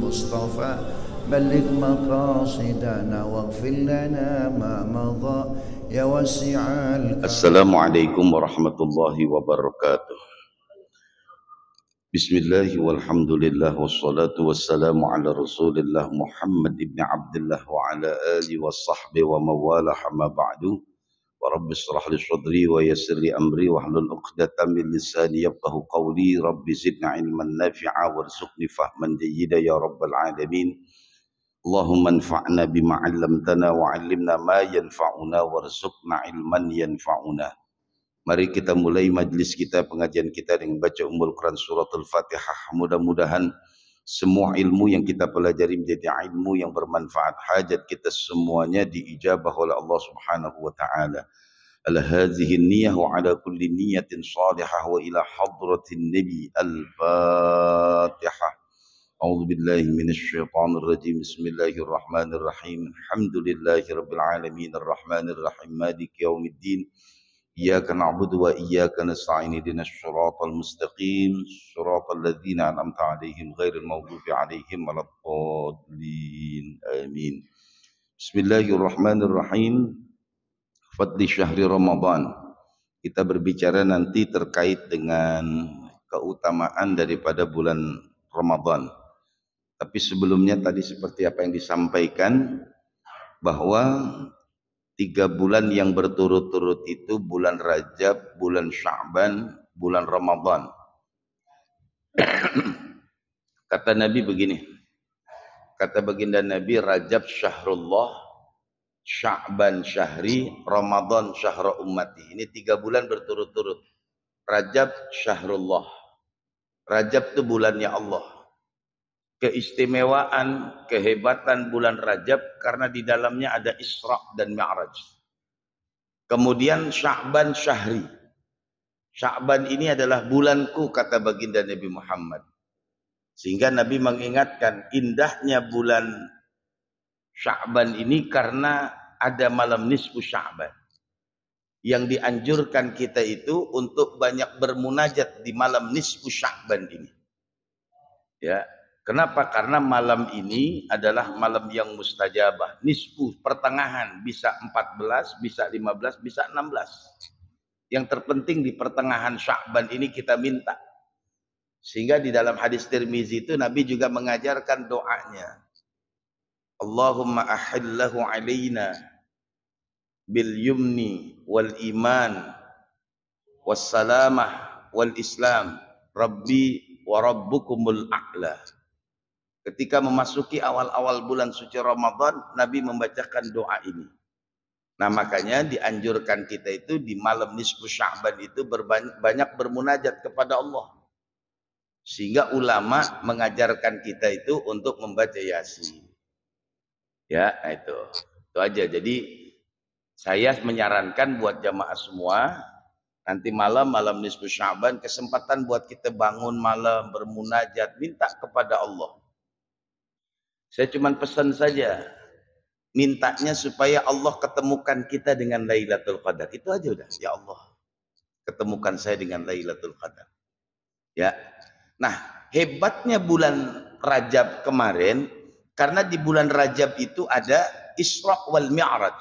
المصطفى بلغ مقاصدنا واغفر لنا ما مضى يا واسع الكرم. السلام عليكم ورحمة الله وبركاته. Bismillah walhamdulillah wassalatu wassalamu ala rasulillah Muhammad ibn Abdullah wa ala alihi wa sahbihi wa mawalah amma ba'du. Wa rabbi israh li sadri wa yassir li amri wa hlul 'uqdatam min lisani yafqahu qawli. Rabbi zidna ilman nafi'a warzuqni fahman jayyida ya rabbal alamin. Allahumma anfa'na bima 'allamtana wa 'allimna ma yanfa'una warzuqna ilman yanfa'una. Mari kita mulai majlis kita, pengajian kita dengan baca Ummul Quran Surat Al-Fatihah. Mudah-mudahan semua ilmu yang kita pelajari menjadi ilmu yang bermanfaat. Hajat kita semuanya diijabah oleh Allah Subhanahu wa taala. Ala hadhihi niyyah wa ala kulli niyyatin salihah wa ila hadratin nabi. Al-Fatihah. A'udzu billahi minasy syaithanir rajim. Bismillahirrahmanirrahim. Alhamdulillahirabbil alamin arrahmanir rahim maliki yaumiddin. Iyyaka na'budu wa iyyaka nasta'in ihdinas siratal mustaqim siratal ladzina an'amta 'alaihim ghairil maghdubi 'alaihim waladdallin amin. Bismillahirrahmanirrahim. Fadli syahri Ramadan. Kita berbicara nanti terkait dengan keutamaan daripada bulan Ramadan. Tapi sebelumnya tadi seperti apa yang disampaikan bahwa 3 bulan yang berturut-turut itu bulan Rajab, bulan Sya'ban, bulan Ramadan. Kata Nabi begini, kata baginda Nabi, Rajab syahrullah, Sya'ban syahri, Ramadan syahra ummati. Ini 3 bulan berturut-turut. Rajab syahrullah. Rajab itu bulannya Allah. Keistimewaan, kehebatan bulan Rajab karena di dalamnya ada Isra dan Mi'raj. Kemudian Sya'ban syahri. Sya'ban ini adalah bulanku, kata baginda Nabi Muhammad. Sehingga Nabi mengingatkan indahnya bulan Sya'ban ini karena ada malam nisfu Sya'ban. Yang dianjurkan kita itu untuk banyak bermunajat di malam nisfu Sya'ban ini. Ya. Kenapa? Karena malam ini adalah malam yang mustajabah. Nisfu, pertengahan, bisa 14, bisa 15, bisa 16. Yang terpenting di pertengahan Sya'ban ini kita minta. Sehingga di dalam hadis Tirmizi itu Nabi juga mengajarkan doanya. Allahumma ahillahu alaina bil yumni wal iman was salamah wal islam rabbi wa rabbukumul a'la. Ketika memasuki awal-awal bulan suci Ramadan, Nabi membacakan doa ini. Nah, makanya dianjurkan kita itu di malam nisfu Sya'ban itu banyak bermunajat kepada Allah. Sehingga ulama mengajarkan kita itu untuk membaca Yasin. Ya, itu aja. Jadi saya menyarankan buat jamaah semua, nanti malam nisfu Sya'ban, kesempatan buat kita bangun malam, bermunajat, minta kepada Allah. Saya cuma pesan saja, mintanya supaya Allah ketemukan kita dengan Lailatul Qadar. Itu aja udah. Ya Allah, ketemukan saya dengan Lailatul Qadar. Ya. Nah, hebatnya bulan Rajab kemarin, karena di bulan Rajab itu ada Isra wal Mi'raj.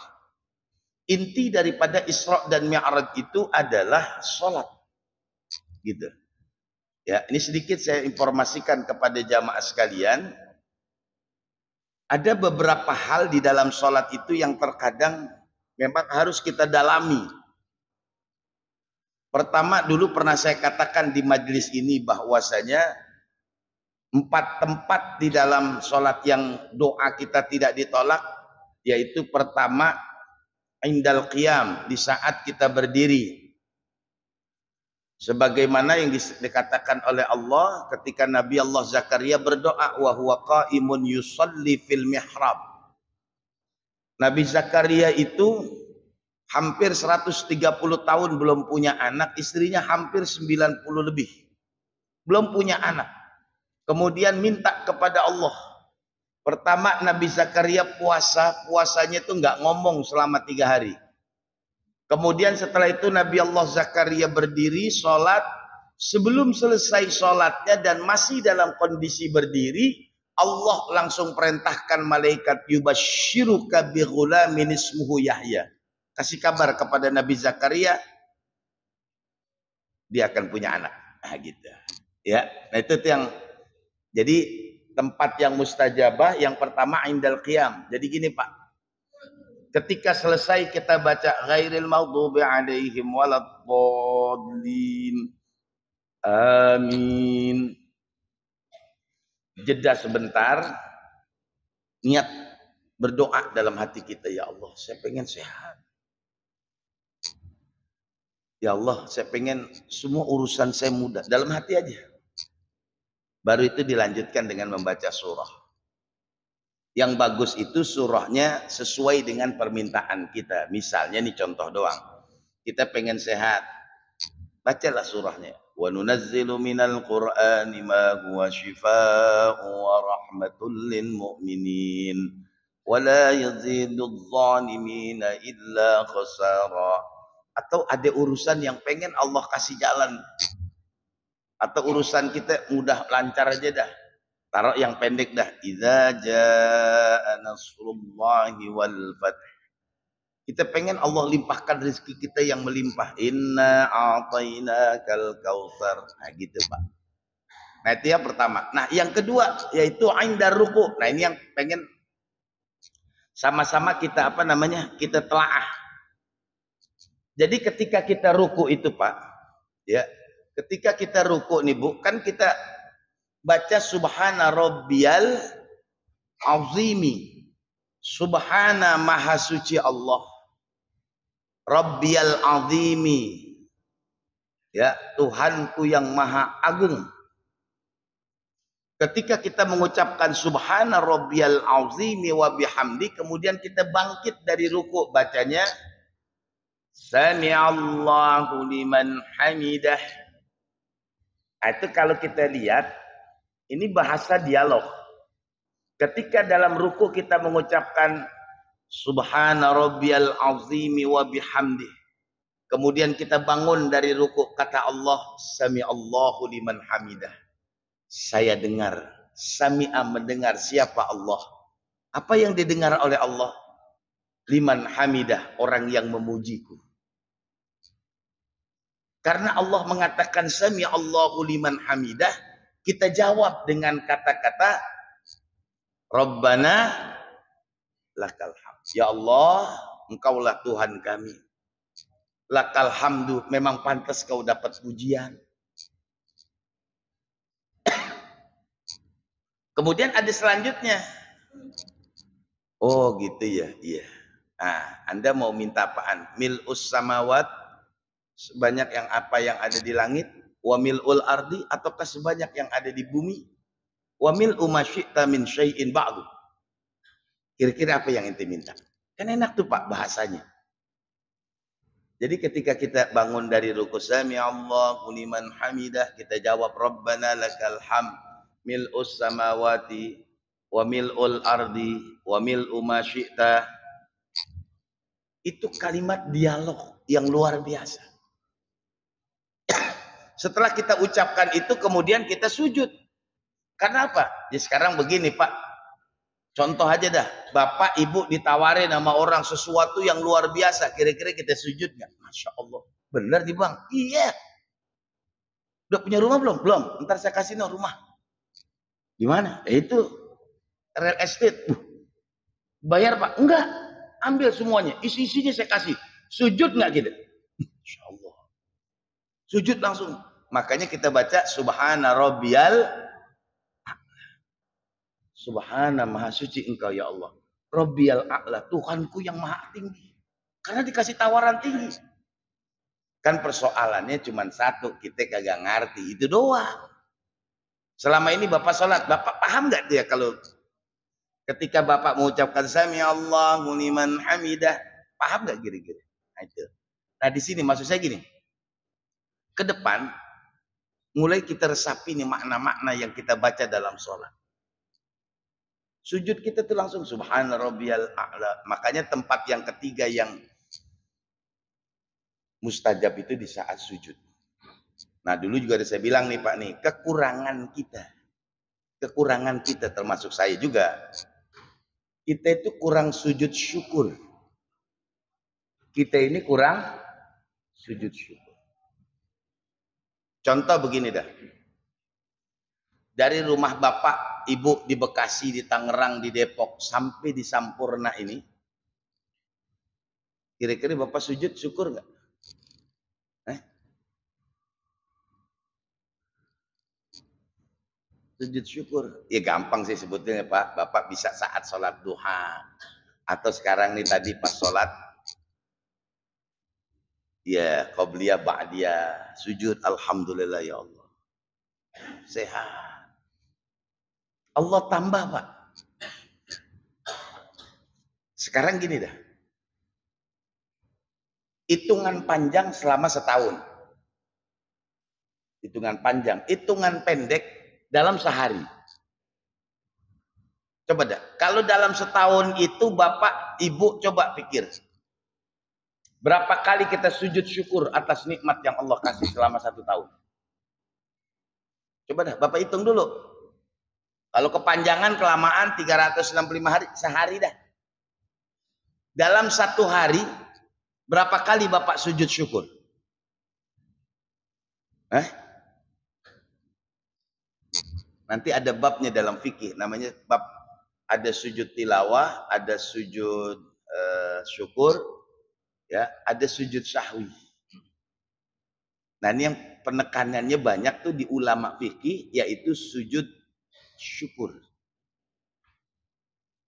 Inti daripada Isra dan Mi'raj itu adalah sholat. Gitu. Ya, ini sedikit saya informasikan kepada jamaah sekalian. Ada beberapa hal di dalam sholat itu yang terkadang memang harus kita dalami. Pertama, dulu pernah saya katakan di majelis ini bahwasanya 4 tempat di dalam sholat yang doa kita tidak ditolak, yaitu pertama, indal qiyam, di saat kita berdiri. Sebagaimana yang dikatakan oleh Allah ketika Nabi Allah Zakaria berdoa, wa huwa qaimun yusalli fil mihrab. Nabi Zakaria itu hampir 130 tahun belum punya anak, istrinya hampir 90 lebih. Belum punya anak. Kemudian minta kepada Allah. Pertama, Nabi Zakaria puasanya itu enggak ngomong selama 3 hari. Kemudian setelah itu Nabi Allah Zakaria berdiri sholat. Sebelum selesai sholatnya dan masih dalam kondisi berdiri, Allah langsung perintahkan malaikat yubasyiruka bi ghulamin ismuhu Yahya. Kasih kabar kepada Nabi Zakaria dia akan punya anak. Nah, gitu. Ya, nah itu yang jadi tempat yang mustajabah yang pertama indal qiyam. Jadi gini, Pak. Ketika selesai kita baca ghairil maghdubi alaihim waladdallin. Amin. Jeda sebentar, niat berdoa dalam hati kita, ya Allah, saya pengen sehat. Ya Allah, saya pengen semua urusan saya mudah. Dalam hati aja. Baru itu dilanjutkan dengan membaca surah. Yang bagus itu surahnya sesuai dengan permintaan kita. Misalnya nih contoh doang. Kita pengen sehat. Bacalah surahnya. Wa nunazzilu minal Qur'ani ma huwa shifaa'un wa rahmatul lil mu'minin. Wa la yazidudz zalimina illa khasara. Atau ada urusan yang pengen Allah kasih jalan. Atau urusan kita mudah lancar aja dah. Taruh yang pendek dah. Idza jaa nasrullahi wal fath. Kita pengen Allah limpahkan rezeki kita yang melimpah. Inna a'tainakal kautsar. Nah gitu, Pak. Nah itu yang pertama. Nah yang kedua yaitu indar ruku. Nah ini yang pengen sama-sama kita kita telaah. Jadi ketika kita ruku itu, Pak, ya, ketika kita ruku nih, Bu, kan kita baca subhana rabbiyal azimi. Subhana maha suci Allah. Rabbiyal azimi. Ya, Tuhanku yang maha agung. Ketika kita mengucapkan subhana rabbiyal azimi wa bihamdi, kemudian kita bangkit dari ruku, bacanya Sami'allahu liman hamidah. Itu kalau kita lihat, ini bahasa dialog. Ketika dalam ruku kita mengucapkan Subhana rabbiyal azimi wa bihamdih. Kemudian kita bangun dari ruku, kata Allah, Sami'allahu liman hamidah. Saya dengar, Sami'a mendengar siapa Allah. Apa yang didengar oleh Allah? Liman hamidah, orang yang memujiku. Karena Allah mengatakan Sami'allahu liman hamidah, kita jawab dengan kata-kata Rabbana lakal hamd. Ya Allah, Engkaulah Tuhan kami. Lakal hamdu, memang pantas kau dapat pujian. Kemudian ada selanjutnya. Oh gitu ya, iya. Nah, Anda mau minta apaan? Mil'us samawat, sebanyak yang apa yang ada di langit, wa mil'ul ardi, ataukah sebanyak yang ada di bumi, wa mil'u ma syi'ta min syai'in ba'du. Kira-kira apa yang ente minta? Kan enak tuh, Pak, bahasanya. Jadi ketika kita bangun dari ruku, Sami'allahu liman hamidah, kita jawab Rabbana lakal hamd mil'us samawati wa mil'ul ardi wa mil'u ma syi'ta. Itu kalimat dialog yang luar biasa. Setelah kita ucapkan itu, kemudian kita sujud. Karena apa? Ya sekarang begini, Pak. Contoh aja dah. Bapak, Ibu ditawarin sama orang sesuatu yang luar biasa. Kira-kira kita sujud nggak? Masya Allah. Benar nih, Bang? Iya. Udah punya rumah belum? Belum. Ntar saya kasih no rumah. Gimana? Itu real estate. Bayar, Pak? Enggak. Ambil semuanya. Isi-isinya saya kasih. Sujud nggak gitu? Masya Allah. Sujud langsung. Makanya kita baca Subhana Rabbiyal Subhana maha suci Engkau ya Allah. Rabbiyal a'la, Tuhanku yang maha tinggi. Karena dikasih tawaran tinggi. Kan persoalannya cuma satu, kita kagak ngerti. Itu doang. Selama ini Bapak sholat, Bapak paham nggak dia kalau ketika Bapak mengucapkan Sami'allahu liman hamidah, paham nggak kira-kira? Nah itu. Nah di sini maksud saya gini. Ke depan mulai kita resapi nih makna-makna yang kita baca dalam sholat. Sujud kita tuh langsung Subhana Rabbiyal a'la. Makanya tempat yang ketiga yang mustajab itu di saat sujud. Nah dulu juga ada saya bilang nih Pak nih, kekurangan kita. kekurangan kita termasuk saya juga. Kita itu kurang sujud syukur. Kita ini kurang sujud syukur. Contoh begini dah. Dari rumah bapak, ibu di Bekasi, di Tangerang, di Depok, sampai di Sampurna ini, kira-kira bapak sujud syukur nggak? Sujud syukur. Ya gampang sih sebetulnya Pak. Bapak bisa saat sholat duha. Atau sekarang nih tadi pas sholat. Ya qobliyah ba'diyah. Sujud alhamdulillah ya Allah. Sehat. Allah tambah Pak. Sekarang gini dah. Hitungan panjang selama setahun. Hitungan panjang. Hitungan pendek dalam sehari. Coba dah. Kalau dalam setahun itu Bapak, Ibu coba pikir. Berapa kali kita sujud syukur atas nikmat yang Allah kasih selama 1 tahun? Coba dah, Bapak hitung dulu. Kalau kepanjangan, kelamaan 365 hari, sehari dah. Dalam 1 hari, berapa kali Bapak sujud syukur? Nanti ada babnya dalam fikih, namanya bab ada sujud tilawah, ada sujud syukur, ya, ada sujud sahwi. Nah ini yang penekanannya banyak tuh di ulama fikih, yaitu sujud syukur.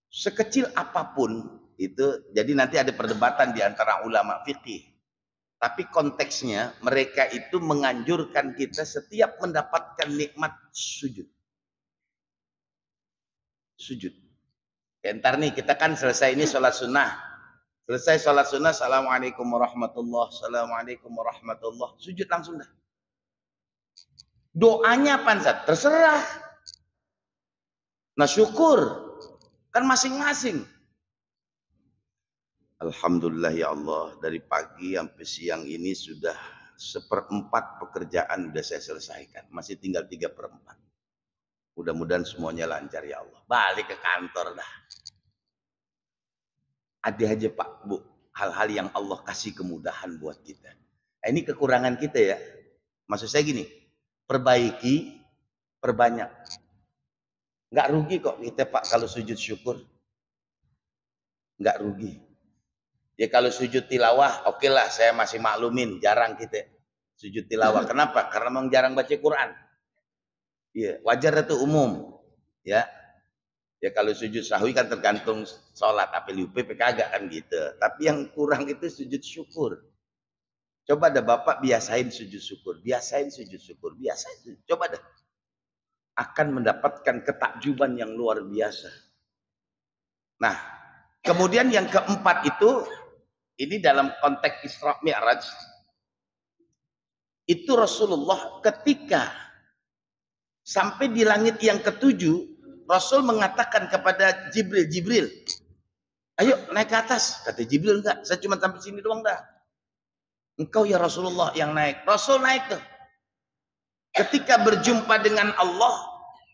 Sekecil apapun itu, jadi nanti ada perdebatan di antara ulama fikih. Tapi konteksnya mereka itu menganjurkan kita setiap mendapatkan nikmat sujud. Sujud. Ya, ntar nih kita kan selesai ini sholat sunnah. Selesai sholat sunnah, assalamualaikum warahmatullahi, assalamualaikum warahmatullahi. Sujud langsung dah. Doanya apa Zat? Terserah. Nah syukur kan masing-masing. Alhamdulillah ya Allah, dari pagi sampai siang ini sudah 1/4 pekerjaan sudah saya selesaikan. Masih tinggal 3/4. Mudah-mudahan semuanya lancar ya Allah. Balik ke kantor dah. Ada aja Pak, Bu, hal-hal yang Allah kasih kemudahan buat kita. Nah, ini kekurangan kita ya. Maksud saya gini, perbaiki, perbanyak. Nggak rugi kok kita Pak kalau sujud syukur. Nggak rugi. Ya kalau sujud tilawah, oke lah saya masih maklumin, jarang kita sujud tilawah. Kenapa? Karena memang jarang baca Quran. Iya, wajar itu umum. Ya. Ya kalau sujud sahwi kan tergantung sholat, apa lupa kagak kan gitu. Tapi yang kurang itu sujud syukur. Coba dah Bapak biasain sujud syukur, biasain sujud syukur, biasain. Coba dah. Akan mendapatkan ketakjuban yang luar biasa. Nah, kemudian yang keempat itu, ini dalam konteks Isra Mi'raj, itu Rasulullah ketika sampai di langit yang ke-7, Rasul mengatakan kepada Jibril, ayo naik ke atas. Kata Jibril, enggak, saya cuma sampai sini doang dah. Engkau ya Rasulullah yang naik. Rasul naik tuh. Ketika berjumpa dengan Allah,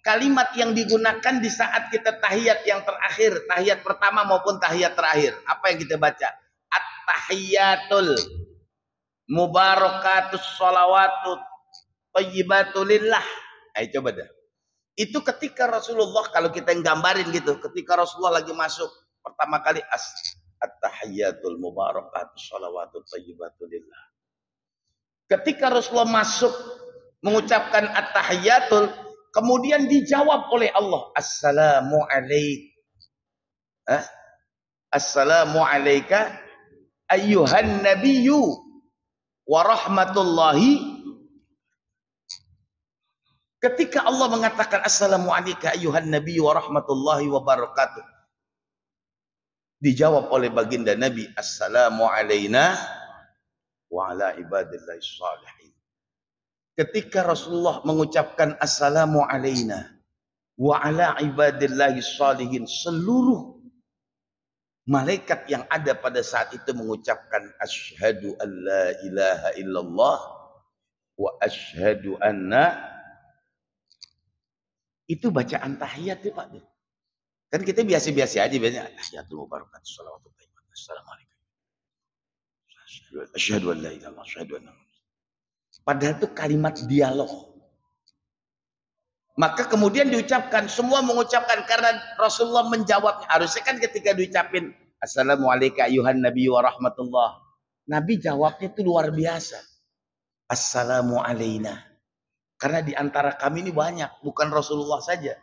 kalimat yang digunakan di saat kita tahiyat yang terakhir, tahiyat pertama maupun tahiyat terakhir, apa yang kita baca? At-tahiyatul mubarakatus sholawatut thayyibatulillah. Ayo coba dah. Itu ketika Rasulullah, kalau kita yang gambarin gitu, ketika Rasulullah lagi masuk pertama kali at-tahiyatul mubarakatus sholawatut thayyibatulillah. Ketika Rasulullah masuk mengucapkan at-tahiyatul, kemudian dijawab oleh Allah, assalamu alaika, assalamu alaika ayyuhan nabiyyu wa rahmatullahi. Ketika Allah mengatakan assalamu alayka ayyuhan nabiyyu wa rahmatullahi wa barakatuh, dijawab oleh baginda Nabi, assalamu alayna wa ala ibadillahi shalihin. Ketika Rasulullah mengucapkan assalamu alayna wa ala ibadillahi shalihin, seluruh malaikat yang ada pada saat itu mengucapkan asyhadu an la ilaha illallah wa asyhadu anna Itu bacaan tahiyat ya Pak. Kan kita biasa-biasa aja biasanya. Tahiyatul mubarakatuh. Assalamualaikum. Asyhadu an la ilaha illallah. Asyhadu anna Muhammadan. Padahal itu kalimat dialog. Maka kemudian diucapkan, semua mengucapkan karena Rasulullah menjawabnya. Harusnya kan ketika diucapin Assalamualaikum ayuhan nabi wa rahmatullah. Nabi jawabnya itu luar biasa. Assalamu alaina. Karena di antara kami ini banyak, bukan Rasulullah saja.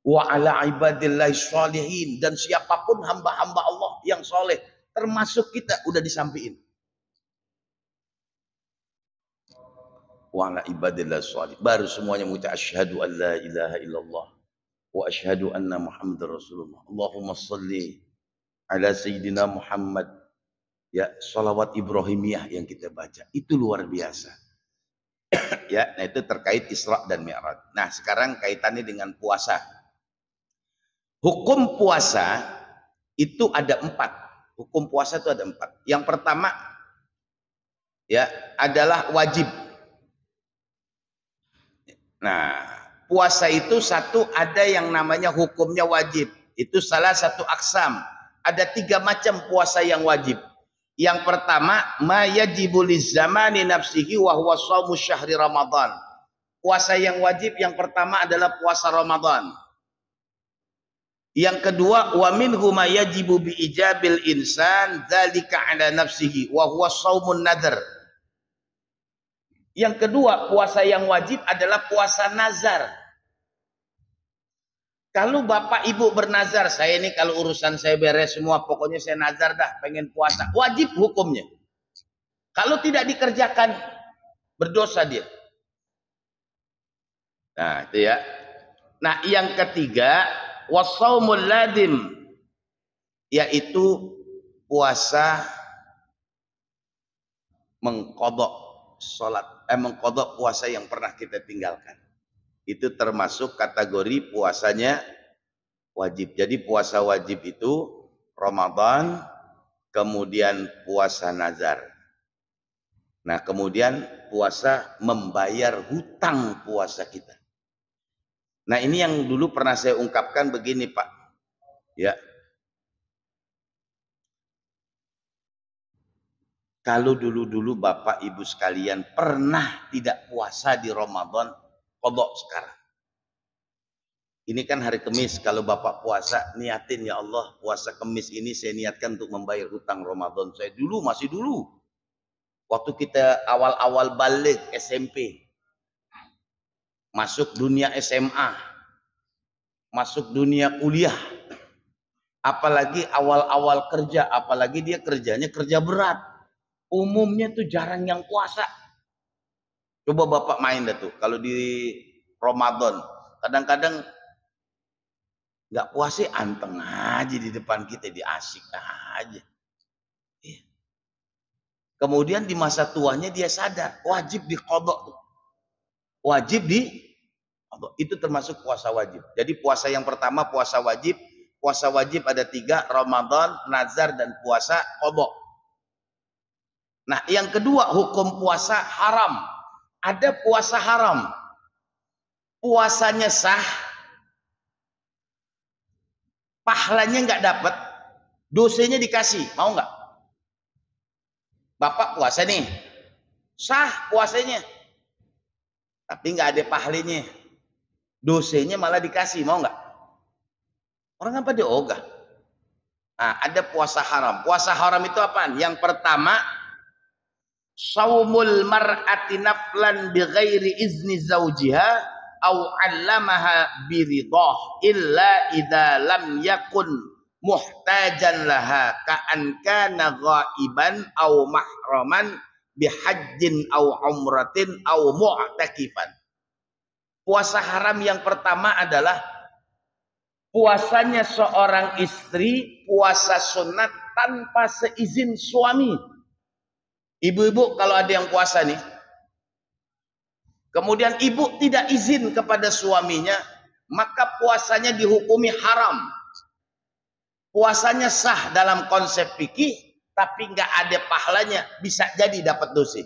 Wa ala ibadillahi sholihin. Dan siapapun hamba-hamba Allah yang soleh. Termasuk kita udah disampiin. Wa ala ibadillahi sholihin. Baru semuanya mengucap asyhadu an la ilaha illallah. Wa asyhadu anna Muhammadar Rasulullah. Allahumma salli ala Sayyidina Muhammad. Ya, sholawat Ibrahimiyah yang kita baca. Itu luar biasa. Ya, nah itu terkait Isra dan Mi'raj. Nah, sekarang kaitannya dengan puasa. Hukum puasa itu ada 4. Hukum puasa itu ada 4. Yang pertama ya adalah wajib. Nah, puasa itu satu ada yang namanya hukumnya wajib. Itu salah satu aksam. Ada 3 macam puasa yang wajib. Yang pertama, ma yajibu lizzamani nafsihi wa huwa shaumu syahri Ramadan. Puasa yang wajib yang pertama adalah puasa Ramadan. Yang kedua, wa minhu ma yajibu bi ijabil insan dzalika ala nafsihi wa huwa shaumun nadhr. Yang kedua, puasa yang wajib adalah puasa nazar. Kalau bapak ibu bernazar, saya ini kalau urusan saya beres semua, pokoknya saya nazar dah, pengen puasa. Wajib hukumnya. Kalau tidak dikerjakan, berdosa dia. Nah, itu ya. Nah, yang ketiga, wasaumul ladim, yaitu puasa mengqadha salat, mengqadha puasa yang pernah kita tinggalkan. Itu termasuk kategori puasanya wajib. Jadi puasa wajib itu Ramadan, kemudian puasa nazar. Nah, kemudian puasa membayar hutang puasa kita. Nah, ini yang dulu pernah saya ungkapkan begini, Pak. Ya. Kalau dulu-dulu Bapak Ibu sekalian pernah tidak puasa di Ramadan, kodok sekarang. Ini kan hari Kamis, kalau Bapak puasa, niatin ya Allah, puasa Kamis ini saya niatkan untuk membayar hutang Ramadan saya dulu, masih dulu. Waktu kita awal-awal balik SMP, masuk dunia SMA, masuk dunia kuliah, apalagi awal-awal kerja, apalagi dia kerjanya kerja berat. Umumnya tuh jarang yang puasa. Coba Bapak main dah tuh, kalau di Ramadan, kadang-kadang nggak puasa anteng aja di depan kita, diasik aja. Kemudian di masa tuanya dia sadar, wajib diqadha tuh. Wajib itu termasuk puasa wajib. Jadi puasa yang pertama puasa wajib. Puasa wajib ada 3, Ramadan, nazar, dan puasa qadha. Nah, yang kedua hukum puasa haram. Ada puasa haram. Puasanya sah, pahalanya nggak dapat, dosanya dikasih. Mau nggak? Bapak puasa nih, sah puasanya, tapi nggak ada pahalanya, dosanya malah dikasih. Mau nggak? Orang apa dia ogah? Nah, ada puasa haram. Puasa haram itu apaan? Yang pertama, saumul mar'ati naflan bighairi izni zaujiha au 'allamaha biridah illa idza lam yakun muhtajan laha ka'an kana ghaiban au mahraman bihajjin au umratin au mu'takifan. Puasa haram yang pertama adalah puasanya seorang istri, puasa sunat tanpa seizin suami. Ibu-ibu kalau ada yang puasa nih, kemudian ibu tidak izin kepada suaminya, maka puasanya dihukumi haram. Puasanya sah dalam konsep fikih, tapi nggak ada pahalanya, bisa jadi dapat dosa.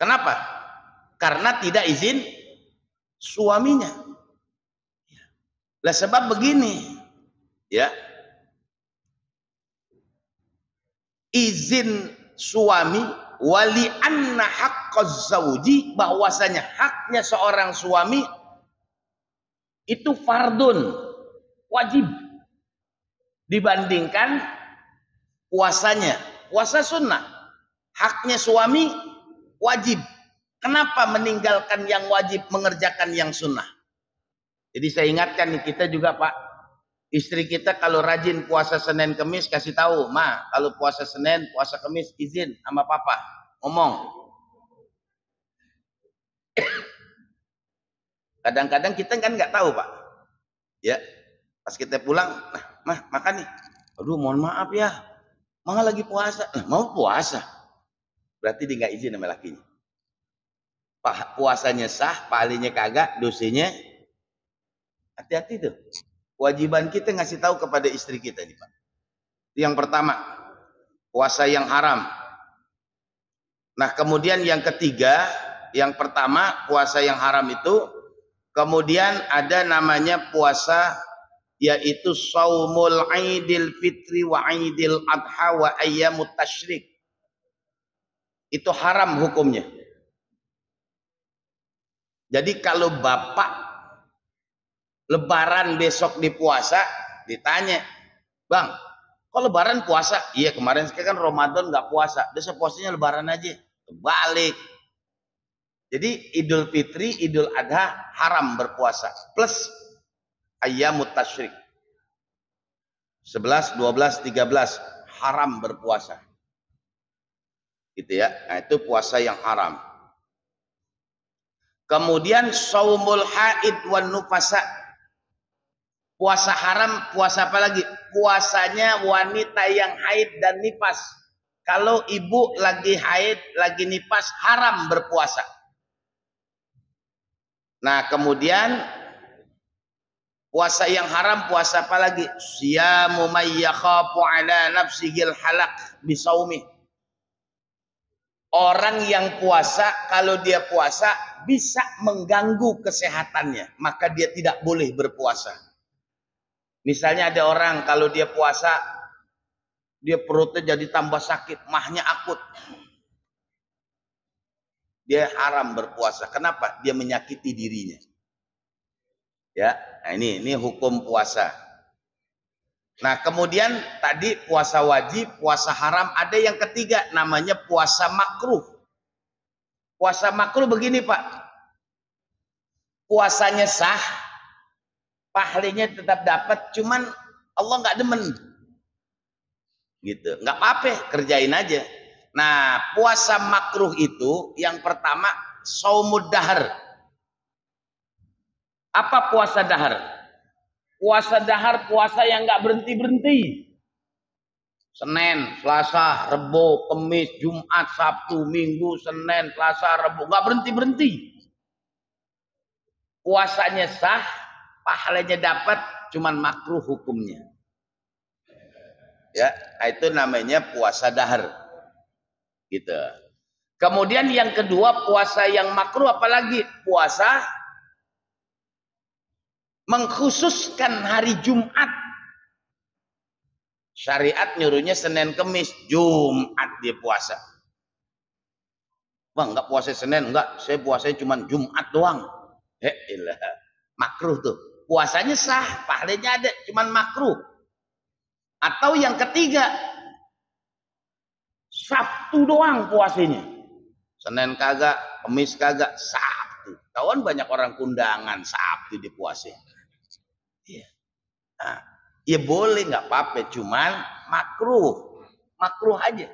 Kenapa? Karena tidak izin suaminya. Lah sebab begini, ya. Izin suami wali anna haqqaz zauji, bahwasanya haknya seorang suami itu fardun, wajib dibandingkan puasanya. Puasa sunnah. Haknya suami wajib. Kenapa meninggalkan yang wajib, mengerjakan yang sunnah? Jadi saya ingatkan nih, kita juga Pak, istri kita kalau rajin puasa Senin Kemis kasih tahu, Ma, kalau puasa Senin, puasa Kemis izin sama Papa, ngomong. Kadang-kadang kita kan nggak tahu Pak, ya. Pas kita pulang, nah, Mah makan nih. Aduh, mohon maaf ya, Ma lagi puasa. Nah, mau puasa, berarti dia nggak izin sama lakinya. Puasanya sah, pahalanya kagak, dosanya. Hati-hati tuh. Kewajiban kita ngasih tahu kepada istri kita nih Pak. Yang pertama, puasa yang haram. Nah kemudian yang ketiga, yang pertama puasa yang haram itu, kemudian ada namanya puasa yaitu saumul aidil fitri wa aidil adha wa ayyamut tasyrik. Itu haram hukumnya. Jadi kalau bapak Lebaran besok di puasa, ditanya, Bang, kok Lebaran puasa? Iya kemarin kan Ramadan nggak puasa, besok puasanya Lebaran aja. Balik. Jadi Idul Fitri, Idul Adha haram berpuasa, plus ayyamut tasyrik 11, 12, 13 haram berpuasa. Gitu ya. Nah, itu puasa yang haram. Kemudian saumul haid wan nufasa. Puasa haram, puasa apa lagi? Puasanya wanita yang haid dan nifas. Kalau ibu lagi haid, lagi nifas, haram berpuasa. Nah, kemudian puasa yang haram, puasa apa lagi? Siyamu may yakhafu ala nafsihil halak bisaumi. Orang yang puasa, kalau dia puasa bisa mengganggu kesehatannya, maka dia tidak boleh berpuasa. Misalnya ada orang kalau dia puasa, dia perutnya jadi tambah sakit, mahnya akut. Dia haram berpuasa. Kenapa? Dia menyakiti dirinya. Ya, nah ini hukum puasa. Nah, kemudian tadi puasa wajib, puasa haram, ada yang ketiga namanya puasa makruh. Puasa makruh begini, Pak. Puasanya sah, pahalanya tetap dapat, cuman Allah nggak demen. Gitu. Nggak apa-apa, kerjain aja. Nah, puasa makruh itu yang pertama saumud dahar. Apa puasa dahar? Puasa dahar, puasa yang nggak berhenti-berhenti. Senin, Selasa, Rebo, Kamis, Jumat, Sabtu, Minggu, Senin, Selasa, Rebo, nggak berhenti-berhenti. Puasanya sah, pahalanya dapat, cuman makruh hukumnya. Ya, itu namanya puasa dahar. Gitu. Kemudian yang kedua puasa yang makruh apalagi? Puasa mengkhususkan hari Jumat. Syariat nyuruhnya Senin Kemis, Jumat dia puasa. Bang, enggak puasa Senin, enggak, saya puasanya cuma Jumat doang. Ilah, makruh tuh. Puasanya sah, pahalanya ada, cuman makruh. Atau yang ketiga, Sabtu doang puasanya. Senin kagak, Kemis kagak, Sabtu. Kawan banyak orang kundangan Sabtu dipuasin. Iya. Nah, ya boleh nggak apa-apa, cuman makruh aja.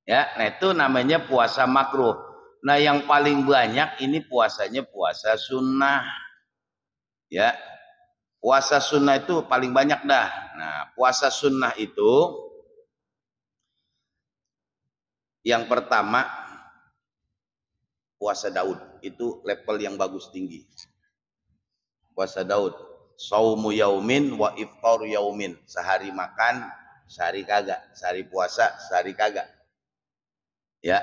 Ya, nah itu namanya puasa makruh. Nah, yang paling banyak ini puasanya puasa sunnah. Ya, puasa sunnah itu paling banyak dah. Nah, puasa sunnah itu yang pertama puasa Daud, itu level yang bagus tinggi. Puasa Daud, saumu yaumin wa iftaru yaumin, sehari makan, sehari kagak, sehari puasa, sehari kagak. Ya.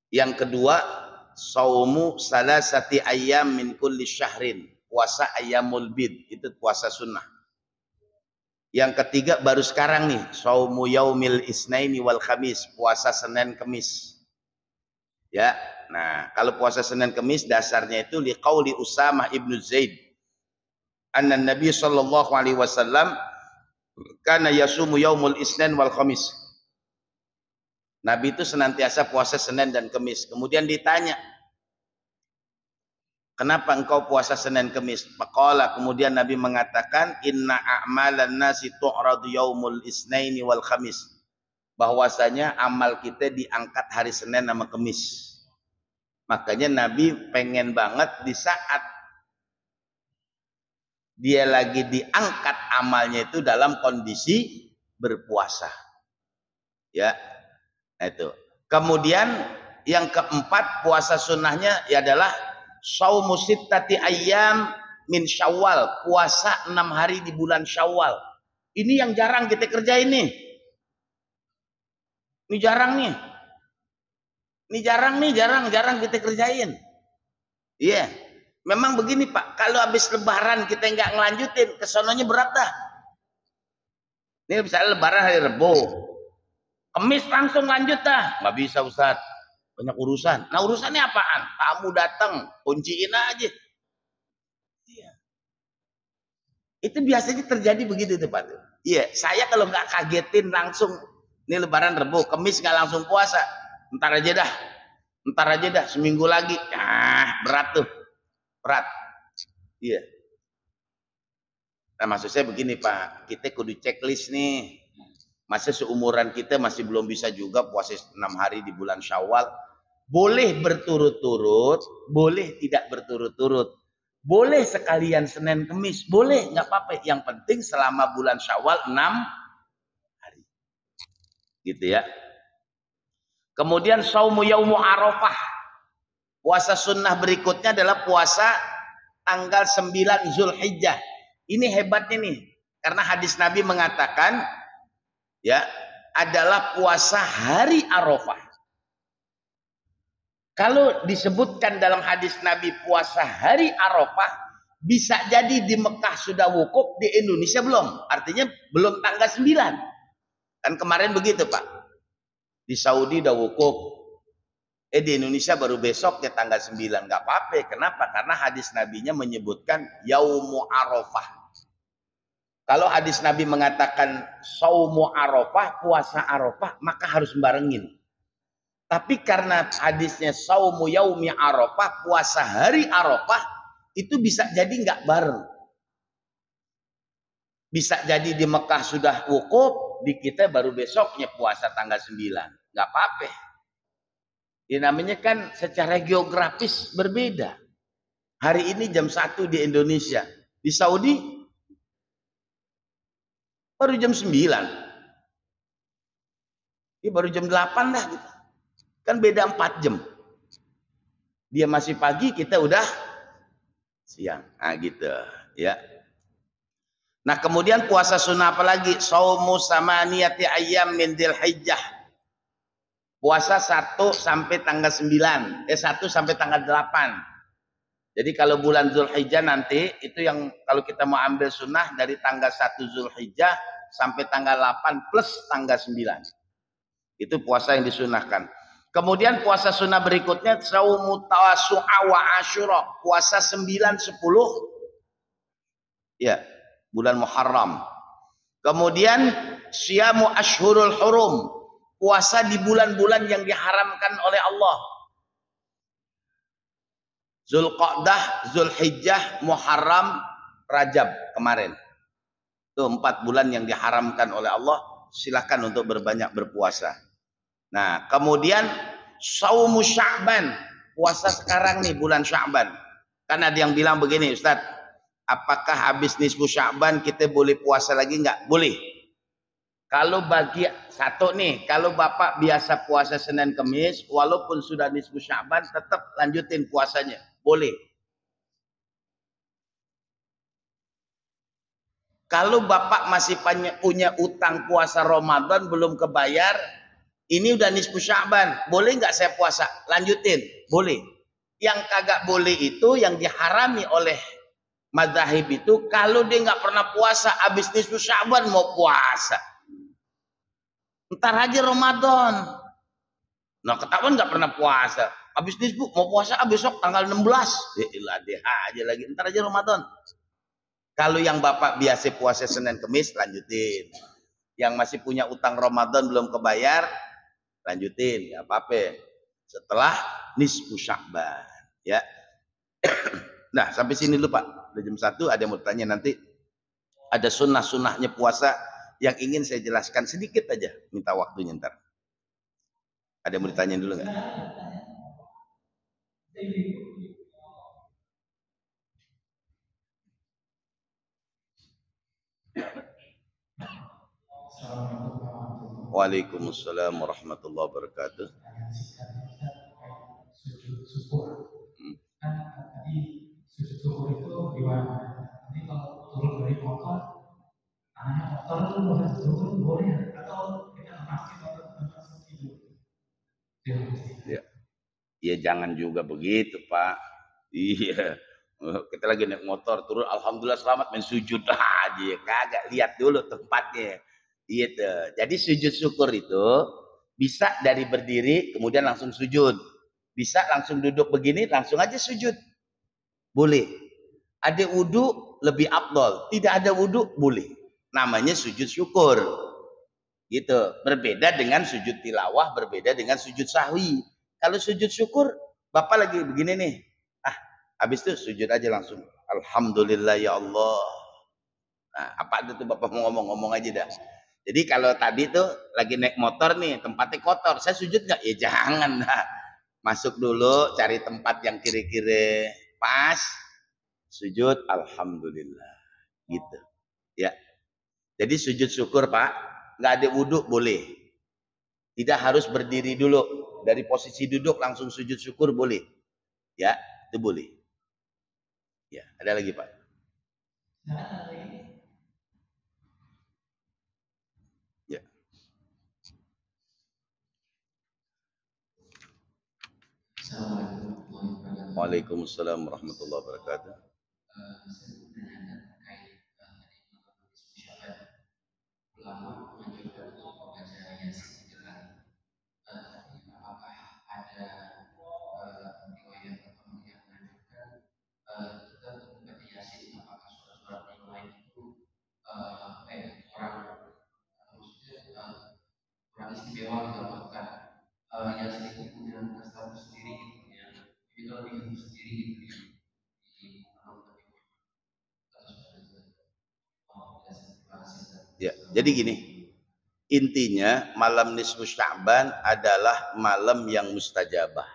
Yang kedua saumu salasati ayyam min kulli syahrin. Puasa ayyamul bid, itu puasa sunnah. Yang ketiga baru sekarang nih, saumu yaumil isnaini wal khamis, puasa Senin Kemis. Ya. Nah, kalau puasa Senin Kemis dasarnya itu liqauli Usamah ibnu Zaid. Anna Nabi sallallahu alaihi wasallam kana yasumu yaumul isnin wal khamis. Nabi itu senantiasa puasa Senin dan Kemis. Kemudian ditanya, kenapa engkau puasa Senin Kemis? Faqala, kemudian Nabi mengatakan, inna a'malan nasi tu'radu yaumul isnaini wal khamis. Bahwasanya amal kita diangkat hari Senin sama Kemis. Makanya Nabi pengen banget di saat dia lagi diangkat amalnya itu dalam kondisi berpuasa. Ya. Nah, itu. Kemudian yang keempat puasa sunnahnya adalah saumu sittati ayyam min Syawal, puasa 6 hari di bulan Syawal. Ini yang jarang kita kerjain nih. Ini jarang nih. Ini jarang kita kerjain. Iya. Memang begini Pak, kalau habis lebaran kita nggak ngelanjutin, kesononya berat dah. Ini misalnya lebaran hari Rebo, Kemis langsung lanjut dah. Nggak bisa Ustaz, banyak urusan. Nah urusannya apaan? Tamu datang, kunciin aja. Iya. Itu biasanya terjadi begitu tuh Pak. Iya, saya kalau nggak kagetin langsung, ini lebaran Rebo, Kemis nggak langsung puasa. Ntar aja dah, seminggu lagi. Nah, berat tuh. Berat. Iya. Nah maksud saya begini Pak, kita kudu checklist nih. Masa seumuran kita masih belum bisa juga puasa 6 hari di bulan Syawal. Boleh berturut-turut, boleh tidak berturut-turut. Boleh sekalian Senin Kemis, boleh, nggak apa-apa. Yang penting selama bulan Syawal 6 hari. Gitu ya. Kemudian saumu yaumu Arafah. Puasa sunnah berikutnya adalah puasa tanggal 9 Zulhijjah. Ini hebatnya nih, karena hadis Nabi mengatakan, ya, adalah puasa hari Arafah. Kalau disebutkan dalam hadis Nabi puasa hari Arafah, bisa jadi di Mekah sudah wukuf, di Indonesia belum. Artinya belum tanggal 9. Kan kemarin begitu Pak. Di Saudi udah wukuf. Di Indonesia baru besok ya tanggal 9. Nggak apa-apa. Kenapa? Karena hadis Nabinya menyebutkan Yaumu Arafah. Kalau hadis Nabi mengatakan Saumu Arafah, puasa Arafah, maka harus barengin. Tapi karena hadisnya Saumu Yaumi Arafah, puasa hari Arafah, itu bisa jadi nggak bareng. Bisa jadi di Mekah sudah wukuf, di kita baru besoknya puasa tanggal 9. Nggak apa-apa. Ya namanya kan secara geografis berbeda. Hari ini jam 1 di Indonesia. Di Saudi baru jam 9. Ini baru jam 8 dah gitu. Kan beda 4 jam. Dia masih pagi, kita udah siang. Nah gitu ya. Nah kemudian puasa sunnah apa lagi? Saumu samaniyati ayyam min Dzulhijjah. Puasa 1 sampai tanggal 9, 1 sampai tanggal 8. Jadi kalau bulan Zulhijjah nanti, itu yang kalau kita mau ambil sunnah dari tanggal 1 Zulhijjah sampai tanggal 8 plus tanggal 9. Itu puasa yang disunahkan. Kemudian puasa sunnah berikutnya, saumu tawasu'a wa asyura. Puasa 9, 10, ya, bulan Muharram. Kemudian, syamu ashhurul hurum. Puasa di bulan-bulan yang diharamkan oleh Allah. Zulqa'dah, Zulhijjah, Muharram, Rajab kemarin. Itu 4 bulan yang diharamkan oleh Allah. Silakan untuk berbanyak berpuasa. Nah, kemudian saumu Sya'ban. Puasa sekarang nih bulan Sya'ban. Kan ada yang bilang begini, Ustaz, apakah habis nisfu Sya'ban kita boleh puasa lagi? Enggak, boleh. Kalau bagi satu nih, kalau Bapak biasa puasa Senin Kemis, walaupun sudah nisfu Sya'ban, tetap lanjutin puasanya. Boleh. Kalau Bapak masih punya utang puasa Ramadan belum kebayar, ini udah nisfu Sya'ban, boleh nggak saya puasa? Lanjutin, boleh. Yang kagak boleh itu yang diharami oleh madzhab itu kalau dia nggak pernah puasa habis nisfu Sya'ban mau puasa. Ntar aja Ramadan. Nah, ketahuan nggak pernah puasa. Habis nisfu mau puasa besok tanggal 16. Ilah deh aja lagi. Ntar aja Ramadan. Kalau yang Bapak biasa puasa Senin Kemis lanjutin. Yang masih punya utang Ramadan belum kebayar lanjutin, ya apa-apa. Setelah nisfu Sya'ban, ya. Nah, sampai sini dulu Pak. Udah jam 1, ada yang mau tanya nanti. Ada sunnah-sunnahnya puasa yang ingin saya jelaskan sedikit aja. Minta waktunya ntar. Ada yang mau ditanya dulu nggak? Waalaikumsalam warahmatullahi wabarakatuh. Sujud syukur. Kan tadi sujud syukur itu gimana? Nanti kalau turun dari motor, tanahnya kotor itu boleh turun boleh atau kita pasti atau tempat tidur? Ya. Ya jangan juga begitu Pak. Iya. Kita lagi naik motor turun, alhamdulillah selamat main sujud aja. Kagak lihat dulu tempatnya. Gitu. Jadi sujud syukur itu bisa dari berdiri kemudian langsung sujud. Bisa langsung duduk begini langsung aja sujud. Boleh. Ada wudhu lebih afdol. Tidak ada wudhu boleh. Namanya sujud syukur. Gitu. Berbeda dengan sujud tilawah, berbeda dengan sujud sahwi. Kalau sujud syukur, Bapak lagi begini nih. Habis itu sujud aja langsung. Alhamdulillah ya Allah. Nah, apa itu Bapak mau ngomong aja dah. Jadi kalau tadi tuh lagi naik motor nih, tempatnya kotor, saya sujud nggak? Ya jangan dah. Masuk dulu, cari tempat yang kira-kira pas, sujud, alhamdulillah, gitu. Ya. Jadi sujud syukur Pak, nggak ada wudhu boleh. Tidak harus berdiri dulu, dari posisi duduk langsung sujud syukur boleh. Ya, itu boleh. Ya, ada lagi Pak. Ya. Waalaikumsalam warahmatullahi wabarakatuh. Ulama menganjurkan untuk membaca Yasin 3 kali. Apakah ada riwayat atau yang menunjukkan kita untuk membaca Yasin, apakah surat-surat yang lain itu kurang istimewa dalam melakukan Yasin itu kemudian status sendiri gitu ya. Jadi kalau di sendiri gitu Ya, jadi gini, intinya malam nisfu Sya'ban adalah malam yang mustajabah.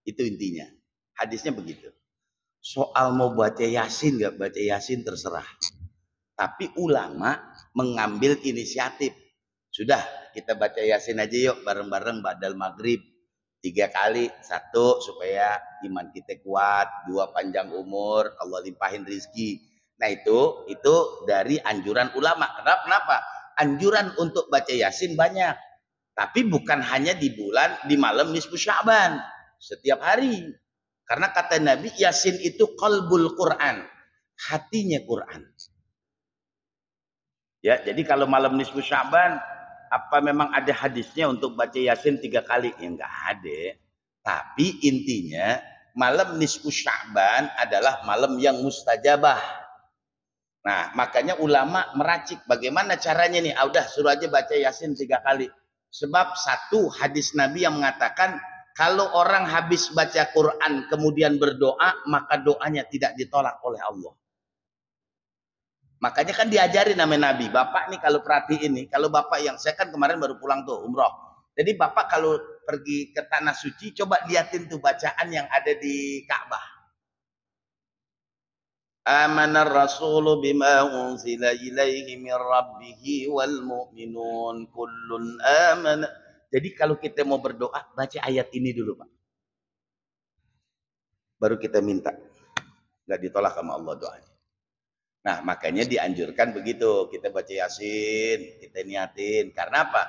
Itu intinya. Hadisnya begitu. Soal mau baca Yasin nggak baca Yasin terserah. Tapi ulama mengambil inisiatif. Sudah, kita baca Yasin aja yuk bareng-bareng badal maghrib. 3 kali, 1 supaya iman kita kuat, 2 panjang umur, Allah limpahin rizki. Nah itu dari anjuran ulama. Kenapa? Anjuran untuk baca Yasin banyak. Tapi bukan hanya di malam nisfu Sya'ban. Setiap hari. Karena kata Nabi, Yasin itu qalbul Quran. Hatinya Quran. Ya, jadi kalau malam nisfu Sya'ban, apa memang ada hadisnya untuk baca Yasin 3 kali? Ya enggak ada. Tapi intinya, malam nisfu Sya'ban adalah malam yang mustajabah. Nah, makanya ulama meracik bagaimana caranya nih. Udah suruh aja baca Yasin 3 kali. Sebab satu hadis Nabi yang mengatakan kalau orang habis baca Quran kemudian berdoa, maka doanya tidak ditolak oleh Allah. Makanya kan diajarin nama Nabi. Bapak nih kalau perhatiin nih, kalau Bapak yang saya kan kemarin baru pulang tuh umroh. Jadi Bapak kalau pergi ke tanah suci, coba liatin tuh bacaan yang ada di Ka'bah. Amanar rasulu bima unzila ilaihi min rabbihi wal mu'minun kullun amana. Jadi kalau kita mau berdoa, baca ayat ini dulu Pak. Baru kita minta. Nggak ditolak sama Allah doanya. Nah makanya dianjurkan begitu. Kita baca Yasin, kita niatin. Karena apa?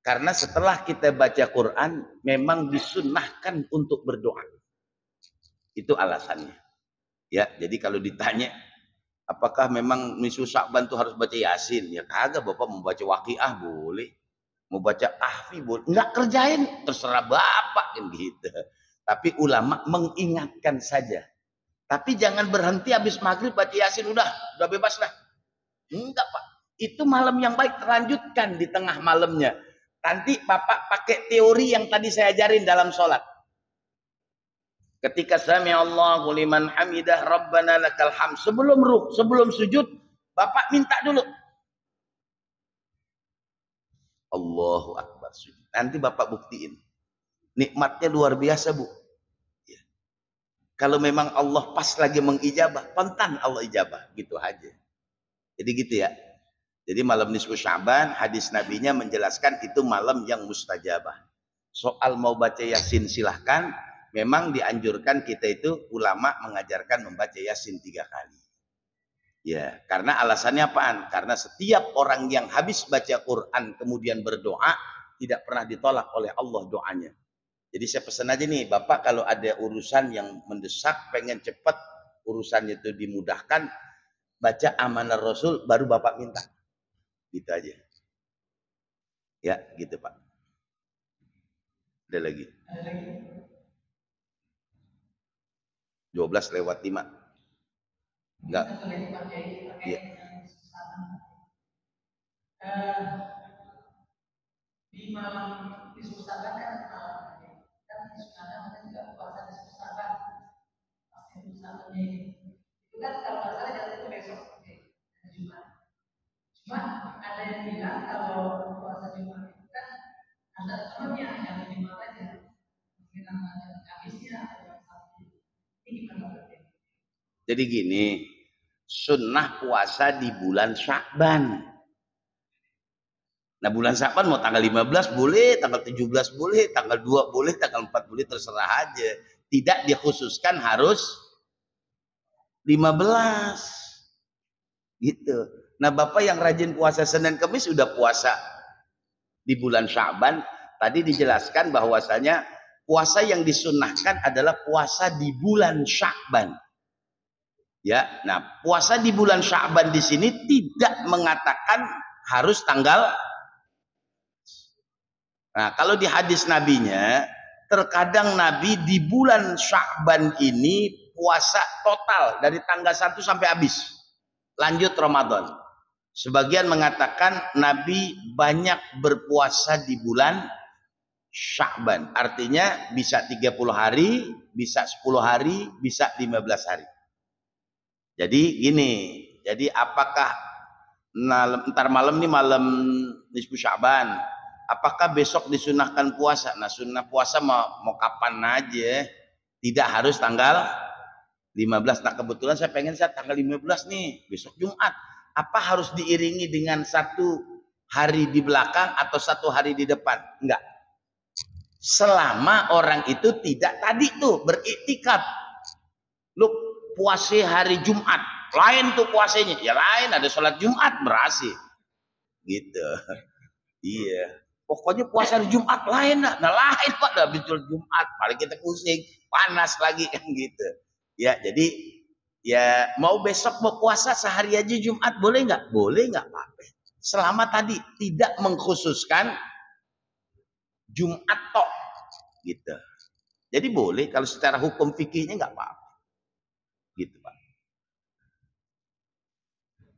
Karena setelah kita baca Quran, memang disunnahkan untuk berdoa. Itu alasannya. Ya, jadi kalau ditanya apakah memang nisfu Sya'ban itu harus baca Yasin? Ya kagak, Bapak mau baca Waqiah boleh. Mau baca Kahfi boleh. Enggak kerjain, terserah Bapak kan gitu. Tapi ulama mengingatkan saja. Tapi jangan berhenti habis maghrib baca Yasin, udah bebas lah. Enggak, Pak. Itu malam yang baik, lanjutkan di tengah malamnya. Nanti Bapak pakai teori yang tadi saya ajarin dalam sholat. Ketika sami'allahu liman hamidah rabbana lakal hamd, sebelum sujud Bapak minta dulu Allahu akbar sujud. Nanti Bapak buktiin nikmatnya luar biasa, Bu. Ya. Kalau memang Allah pas lagi mengijabah, pantan Allah ijabah, gitu aja. Jadi gitu ya. Jadi malam nisfu Sya'ban, hadis nabinya menjelaskan itu malam yang mustajabah. Soal mau baca Yasin silahkan. Memang dianjurkan kita itu ulama mengajarkan membaca Yasin 3 kali. Ya, karena alasannya apaan? Karena setiap orang yang habis baca Quran kemudian berdoa tidak pernah ditolak oleh Allah doanya. Jadi saya pesan aja nih, Bapak kalau ada urusan yang mendesak, pengen cepat urusannya itu dimudahkan, baca Amanah Rasul baru Bapak minta. Gitu aja. Ya, gitu Pak. Ada lagi. 12:05. Enggak. Iya. Di malam nisfu Sya'ban kan nisfu Sya'ban kan juga puasa nisfu Sya'ban. Pasti nisfu Sya'ban itu kan kalau nggak salah jatuh itu besok, Jumat. Cuma ada yang bilang kalau puasa Jumat itu kan ada temannya yang Jumat aja. Mungkin ada habisnya. Jadi gini, sunnah puasa di bulan Sya'ban. Nah bulan Sya'ban mau tanggal 15 boleh, tanggal 17 boleh, tanggal 2 boleh, tanggal 4 boleh, terserah aja. Tidak dikhususkan harus 15. Gitu. Nah Bapak yang rajin puasa Senin Kamis sudah puasa di bulan Sya'ban. Tadi dijelaskan bahwasanya puasa yang disunnahkan adalah puasa di bulan Sya'ban. Ya, nah puasa di bulan Sya'ban di sini tidak mengatakan harus tanggal. Nah, kalau di hadis nabinya, terkadang Nabi di bulan Sya'ban ini puasa total dari tanggal 1 sampai habis. Lanjut Ramadan. Sebagian mengatakan Nabi banyak berpuasa di bulan Sya'ban. Artinya bisa 30 hari, bisa 10 hari, bisa 15 hari. Jadi gini, jadi apakah ntar malam nih malam nisfu Sya'ban, apakah besok disunahkan puasa? Nah sunnah puasa mau kapan aja, tidak harus tanggal 15. Nah kebetulan saya pengen tanggal 15 nih, besok Jumat. Apa harus diiringi dengan 1 hari di belakang atau 1 hari di depan? Enggak. Selama orang itu tidak tadi tuh beriktikad. Lu puasa hari Jumat, lain tuh puasanya, ya lain, ada sholat Jumat berhasil, gitu. Iya, pokoknya puasa hari Jumat lain lah, nah lain Pak, udah habis sholat Jumat, paling kita pusing, panas lagi kan gitu. Ya, jadi ya mau besok mau puasa sehari aja Jumat boleh nggak? Boleh nggak apa-apa. Selama tadi tidak mengkhususkan Jumat tok, gitu. Jadi boleh kalau secara hukum fikihnya nggak apa-apa. Gitu Pak.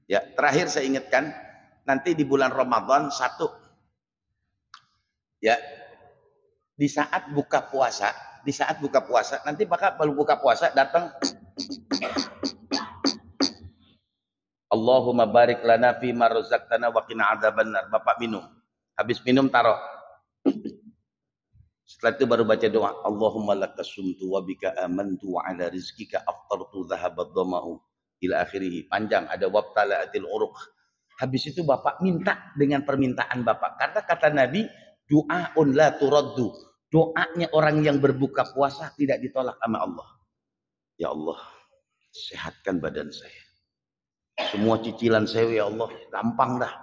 Ya, terakhir saya ingatkan nanti di bulan Ramadan 1 ya, di saat buka puasa, nanti Bapak baru buka puasa datang Allahumma barik lana fi ma razaqtana wa qina adzabannar. Bapak minum. Habis minum taruh. Setelah itu baru baca doa, Allahumma lakasumtu wa bika amantu wa ala rizkika aftartu dhahabat dhama'u ila akhirih. Panjang, ada wabtala'atil uruq. Habis itu Bapak minta dengan permintaan Bapak. Karena kata Nabi, du'aun la turaddu. Doanya orang yang berbuka puasa tidak ditolak sama Allah. Ya Allah, sehatkan badan saya. Semua cicilan saya ya Allah, gampang dah.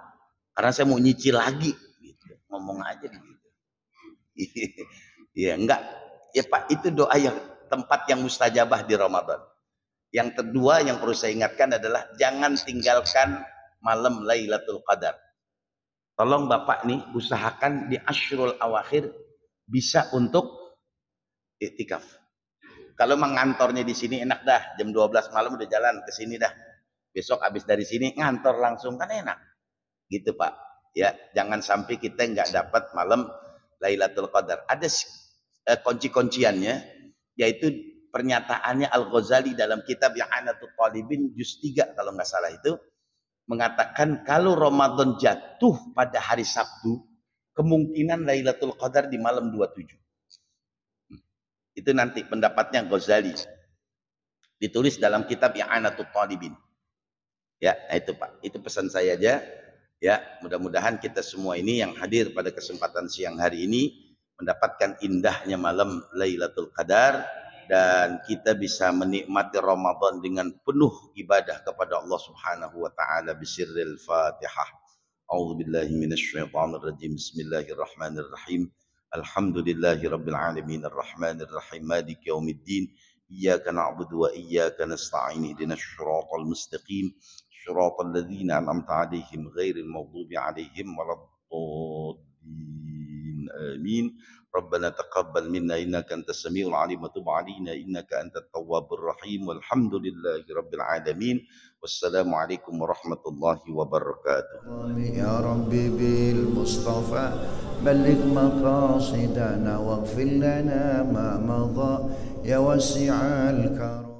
Karena saya mau nyicil lagi. Gitu. Ngomong aja gitu. Ya enggak, ya Pak, itu doa yang tempat yang mustajabah di Ramadan. Yang kedua yang perlu saya ingatkan adalah jangan tinggalkan malam Lailatul Qadar. Tolong Bapak nih usahakan di Ashrul Awakhir bisa untuk iktikaf. Kalau mengantornya di sini enak dah, jam 12 malam udah jalan ke sini dah. Besok habis dari sini ngantor langsung kan enak. Gitu Pak. Ya, jangan sampai kita nggak dapat malam Lailatul Qadar. Ada kunci-kunciannya, yaitu pernyataannya Al-Ghazali dalam kitab I'anatul Talibin juz 3 kalau nggak salah itu mengatakan kalau Ramadan jatuh pada hari Sabtu, kemungkinan Lailatul Qadar di malam 27. Itu nanti pendapatnya Ghazali. Ditulis dalam kitab I'anatul Talibin. Ya, itu Pak. Itu pesan saya aja. Ya, mudah-mudahan kita semua ini yang hadir pada kesempatan siang hari ini mendapatkan indahnya malam Lailatul Qadar dan kita bisa menikmati Ramadan dengan penuh ibadah kepada Allah Subhanahu wa taala bisirril Fatihah. A'udzubillahi minasyaitonir rajim. Bismillahirrahmanirrahim. Alhamdulillahirabbil alamin arrahmanir rahim maliki yaumiddin. Iyyaka na'budu wa iyyaka nasta'in ihdinas siratal mustaqim. Siratal ladzina an'amta 'alaihim ghairil maghdubi 'alaihim waladdallin. Amin. Rabbana taqabbal minna innaka antas samiul 'alim wa tub 'alaina innaka antat tawwabur rahim. Walhamdulillahirabbil alamin. Wassalamu alaikum warahmatullahi wabarakatuh. Ya Rabbi bil Mustafa balligh maqasidana waghfir lana ma madha ya wasi'al karam.